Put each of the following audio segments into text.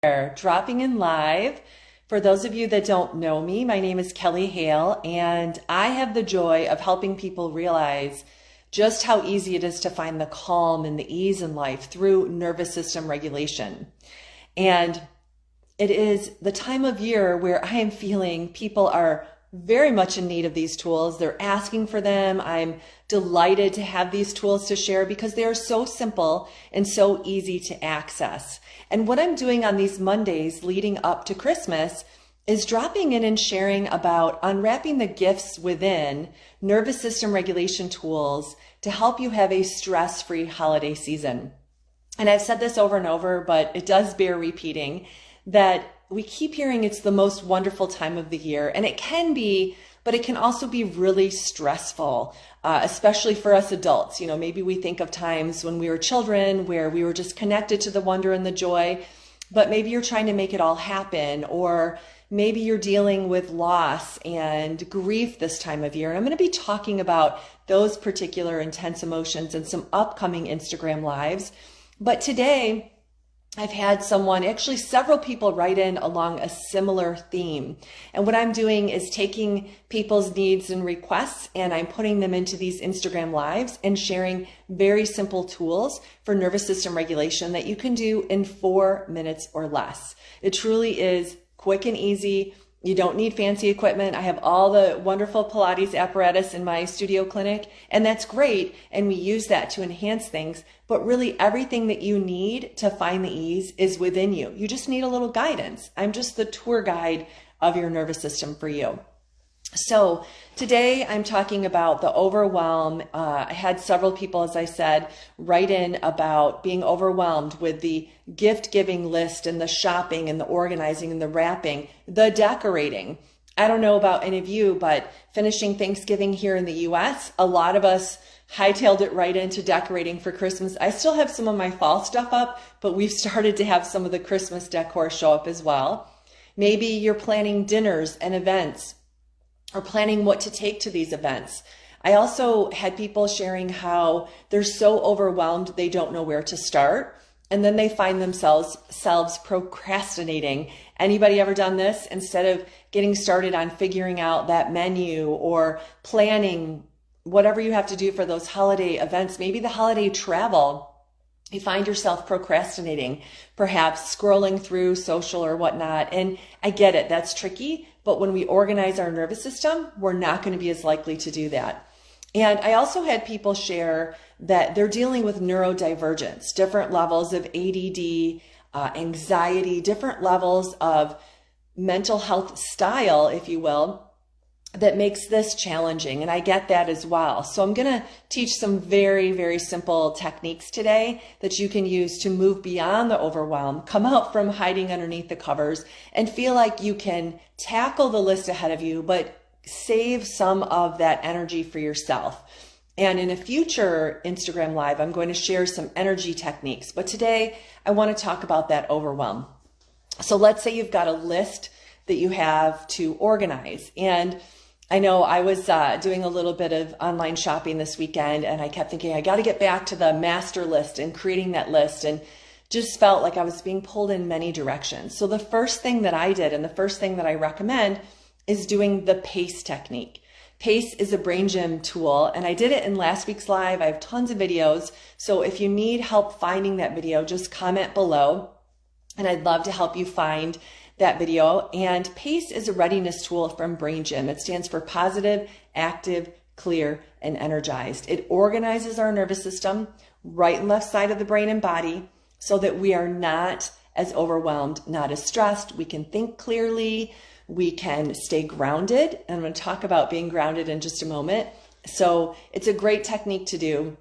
Dropping in live. For those of you that don't know me, my name is Kelly Hale, and I have the joy of helping people realize just how easy it is to find the calm and the ease in life through nervous system regulation. And it is the time of year where I am feeling people are very much in need of these tools. They're asking for them. I'm delighted to have these tools to share because they are so simple and so easy to access. And what I'm doing on these Mondays leading up to Christmas is dropping in and sharing about unwrapping the gifts within nervous system regulation tools to help you have a stress-free holiday season. And I've said this over and over, but it does bear repeating that we keep hearing it's the most wonderful time of the year, and it can be, but it can also be really stressful, especially for us adults. You know, maybe we think of times when we were children where we were just connected to the wonder and the joy, but maybe you're trying to make it all happen, or maybe you're dealing with loss and grief this time of year. And I'm going to be talking about those particular intense emotions in some upcoming Instagram lives. But today, I've had actually several people write in along a similar theme. And what I'm doing is taking people's needs and requests and I'm putting them into these Instagram lives and sharing very simple tools for nervous system regulation that you can do in 4 minutes or less. It truly is quick and easy. You don't need fancy equipment. I have all the wonderful Pilates apparatus in my studio clinic, and that's great. And we use that to enhance things, but really everything that you need to find the ease is within you. You just need a little guidance. I'm just the tour guide of your nervous system for you. So today I'm talking about the overwhelm. I had several people, as I said, write in about being overwhelmed with the gift giving list and the shopping and the organizing and the wrapping, the decorating. I don't know about any of you, but finishing Thanksgiving here in the US, a lot of us hightailed it right into decorating for Christmas. I still have some of my fall stuff up, but we've started to have some of the Christmas decor show up as well. Maybe you're planning dinners and events, or planning what to take to these events. I also had people sharing how they're so overwhelmed they don't know where to start, and then they find themselves procrastinating. Anybody ever done this? Instead of getting started on figuring out that menu or planning whatever you have to do for those holiday events, maybe the holiday travel, you find yourself procrastinating, perhaps scrolling through social or whatnot. And I get it, that's tricky, but when we organize our nervous system, we're not going to be as likely to do that. And I also had people share that they're dealing with neurodivergence, different levels of ADD, anxiety, different levels of mental health style, if you will, that makes this challenging. And I get that as well. So I'm going to teach some very, very simple techniques today that you can use to move beyond the overwhelm, come out from hiding underneath the covers, and feel like you can tackle the list ahead of you, but save some of that energy for yourself. And in a future Instagram live, I'm going to share some energy techniques. But today I want to talk about that overwhelm. So let's say you've got a list that you have to organize. And I know I was doing a little bit of online shopping this weekend, and I kept thinking, I got to get back to the master list and creating that list, and just felt like I was being pulled in many directions. So the first thing that I did, and the first thing that I recommend, is doing the PACE technique. PACE is a brain gym tool, and I did it in last week's live. I have tons of videos. So if you need help finding that video, just comment below, and I'd love to help you find that video. And PACE is a readiness tool from Brain Gym. It stands for positive, active, clear, and energized. It organizes our nervous system, right and left side of the brain and body, so that we are not as overwhelmed, not as stressed. We can think clearly. We can stay grounded. And I'm going to talk about being grounded in just a moment. So it's a great technique to do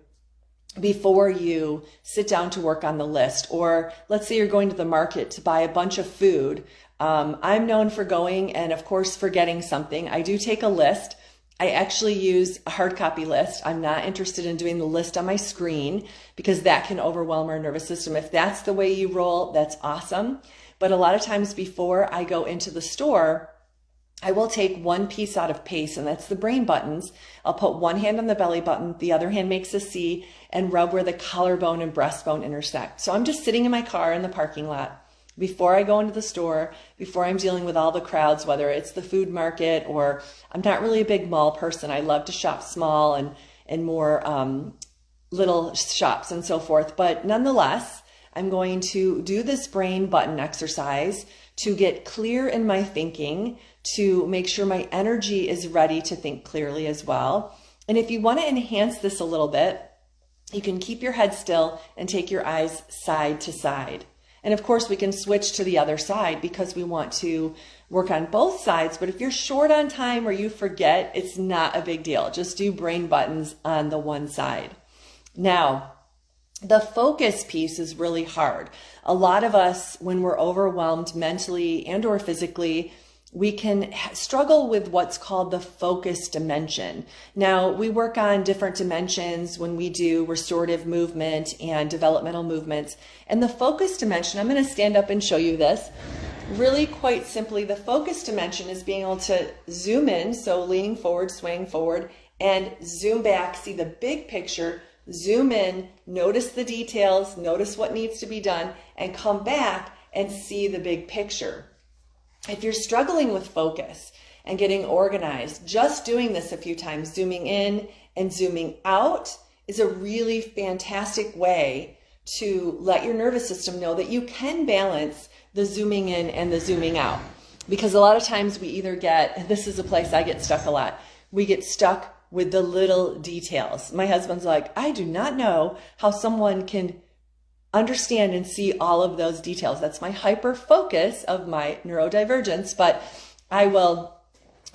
before you sit down to work on the list. Or let's say you're going to the market to buy a bunch of food. I'm known for going and of course forgetting something. I do take a list. I actually use a hard copy list. I'm not interested in doing the list on my screen because that can overwhelm our nervous system. If that's the way you roll, that's awesome. But a lot of times before I go into the store, I will take one piece out of PACE, and that's the brain buttons. I'll put one hand on the belly button, the other hand makes a C, and rub where the collarbone and breastbone intersect. So I'm just sitting in my car in the parking lot, before I go into the store, before I'm dealing with all the crowds, whether it's the food market or I'm not really a big mall person. I love to shop small and more little shops and so forth. But nonetheless, I'm going to do this brain button exercise to get clear in my thinking, to make sure my energy is ready to think clearly as well. And if you want to enhance this a little bit, you can keep your head still and take your eyes side to side. And of course, we can switch to the other side because we want to work on both sides. But if you're short on time or you forget, it's not a big deal. Just do brain buttons on the one side. Now, the focus piece is really hard. A lot of us, when we're overwhelmed mentally and or physically, we can struggle with what's called the focus dimension. Now, we work on different dimensions when we do restorative movement and developmental movements. And the focus dimension, I'm going to stand up and show you this. Really quite simply, the focus dimension is being able to zoom in, so leaning forward, swaying forward, and zoom back, see the big picture, zoom in, notice the details, notice what needs to be done, and come back and see the big picture. If you're struggling with focus and getting organized, just doing this a few times, zooming in and zooming out, is a really fantastic way to let your nervous system know that you can balance the zooming in and the zooming out. Because a lot of times we either get, this is a place I get stuck a lot, we get stuck with the little details. My husband's like, I do not know how someone can understand and see all of those details. That's my hyper focus of my neurodivergence, but I will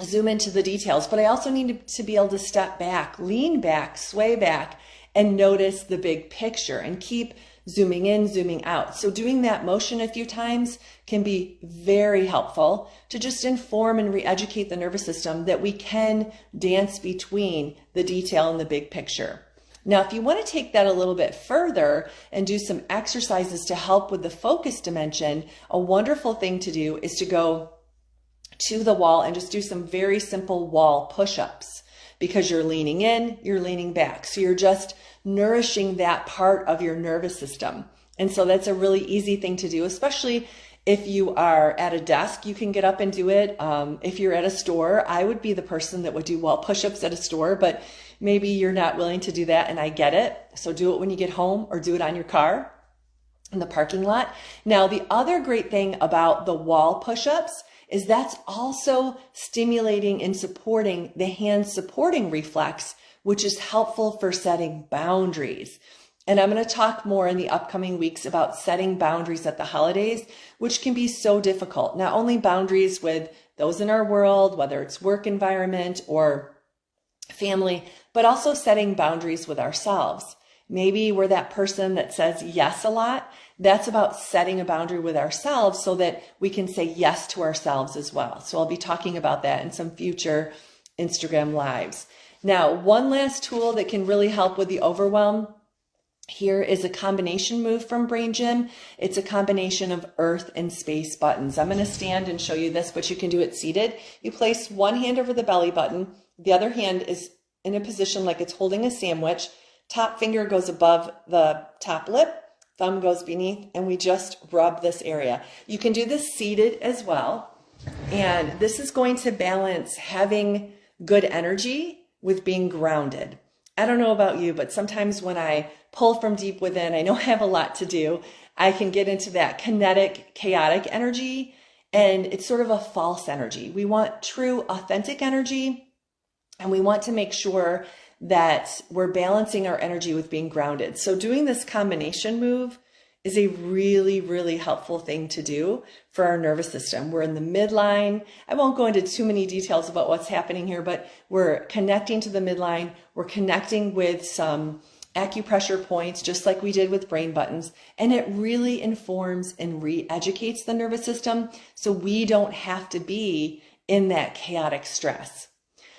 zoom into the details. But I also need to be able to step back, lean back, sway back, and notice the big picture and keep zooming in, zooming out. So doing that motion a few times can be very helpful to just inform and re-educate the nervous system that we can dance between the detail and the big picture. Now, if you want to take that a little bit further and do some exercises to help with the focus dimension, a wonderful thing to do is to go to the wall and just do some very simple wall push-ups, because you're leaning in, you're leaning back. So you're just nourishing that part of your nervous system. And so that's a really easy thing to do, especially if you are at a desk, you can get up and do it. If you're at a store, I would be the person that would do wall push-ups at a store, but maybe you're not willing to do that, and I get it. So do it when you get home or do it on your car in the parking lot. Now, the other great thing about the wall push-ups is that's also stimulating and supporting the hand supporting reflex, which is helpful for setting boundaries. And I'm going to talk more in the upcoming weeks about setting boundaries at the holidays, which can be so difficult. Not only boundaries with those in our world, whether it's work environment or family, but also setting boundaries with ourselves. Maybe we're that person that says yes a lot. That's about setting a boundary with ourselves so that we can say yes to ourselves as well. So I'll be talking about that in some future Instagram lives. Now, one last tool that can really help with the overwhelm here is a combination move from Brain Gym. It's a combination of earth and space buttons. I'm going to stand and show you this, but you can do it seated. You place one hand over the belly button. The other hand is in a position like it's holding a sandwich. Top finger goes above the top lip. Thumb goes beneath, and we just rub this area. You can do this seated as well. And this is going to balance having good energy with being grounded. I don't know about you, but sometimes when I pull from deep within, I know I have a lot to do. I can get into that kinetic, chaotic energy, and it's sort of a false energy. We want true, authentic energy, and we want to make sure that we're balancing our energy with being grounded. So doing this combination move is a really, really helpful thing to do for our nervous system. We're in the midline. I won't go into too many details about what's happening here, but we're connecting to the midline. We're connecting with some acupressure points, just like we did with brain buttons. And it really informs and re-educates the nervous system so we don't have to be in that chaotic stress.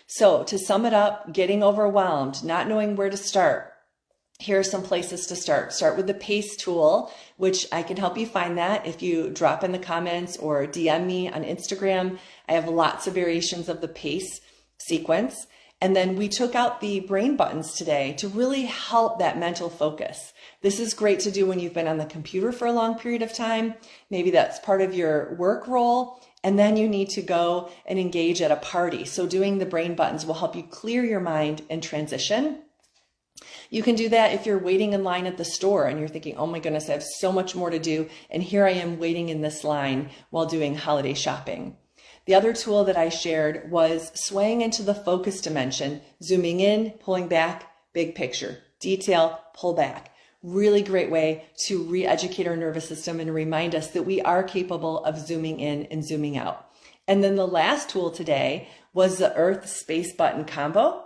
So to sum it up, getting overwhelmed, not knowing where to start, here are some places to start. Start with the PACE tool, which I can help you find that if you drop in the comments or DM me on Instagram. I have lots of variations of the PACE sequence. And then we took out the brain buttons today to really help that mental focus. This is great to do when you've been on the computer for a long period of time. Maybe that's part of your work role. And then you need to go and engage at a party. So doing the brain buttons will help you clear your mind and transition. You can do that if you're waiting in line at the store and you're thinking, oh my goodness, I have so much more to do. And here I am waiting in this line while doing holiday shopping. The other tool that I shared was swaying into the focus dimension, zooming in, pulling back, big picture, detail, pull back. Really great way to re-educate our nervous system and remind us that we are capable of zooming in and zooming out. And then the last tool today was the Earth Space Button combo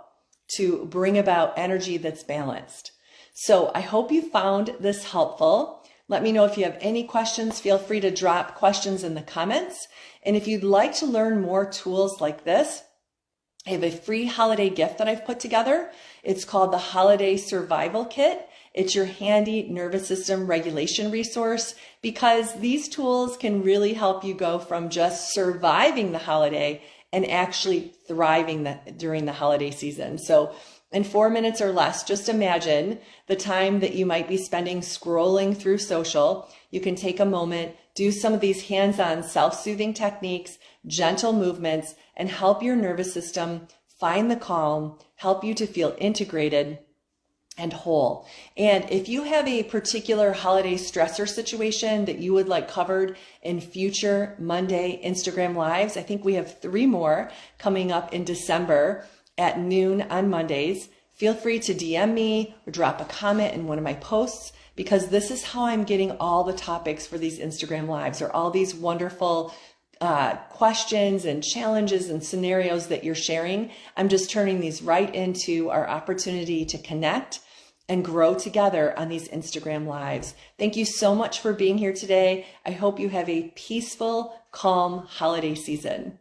to bring about energy that's balanced. So I hope you found this helpful. Let me know if you have any questions. Feel free to drop questions in the comments. And if you'd like to learn more tools like this, I have a free holiday gift that I've put together. It's called the Holiday Survival Kit. It's your handy nervous system regulation resource because these tools can really help you go from just surviving the holiday and actually thriving during the holiday season. So in 4 minutes or less, just imagine the time that you might be spending scrolling through social. You can take a moment, do some of these hands-on self-soothing techniques, gentle movements, and help your nervous system find the calm, help you to feel integrated and whole. And if you have a particular holiday stressor situation that you would like covered in future Monday Instagram Lives, I think we have 3 more coming up in December at noon on Mondays. Feel free to DM me or drop a comment in one of my posts because this is how I'm getting all the topics for these Instagram Lives or all these wonderful questions and challenges and scenarios that you're sharing. I'm just turning these right into our opportunity to connect and grow together on these Instagram Lives. Thank you so much for being here today. I hope you have a peaceful, calm holiday season.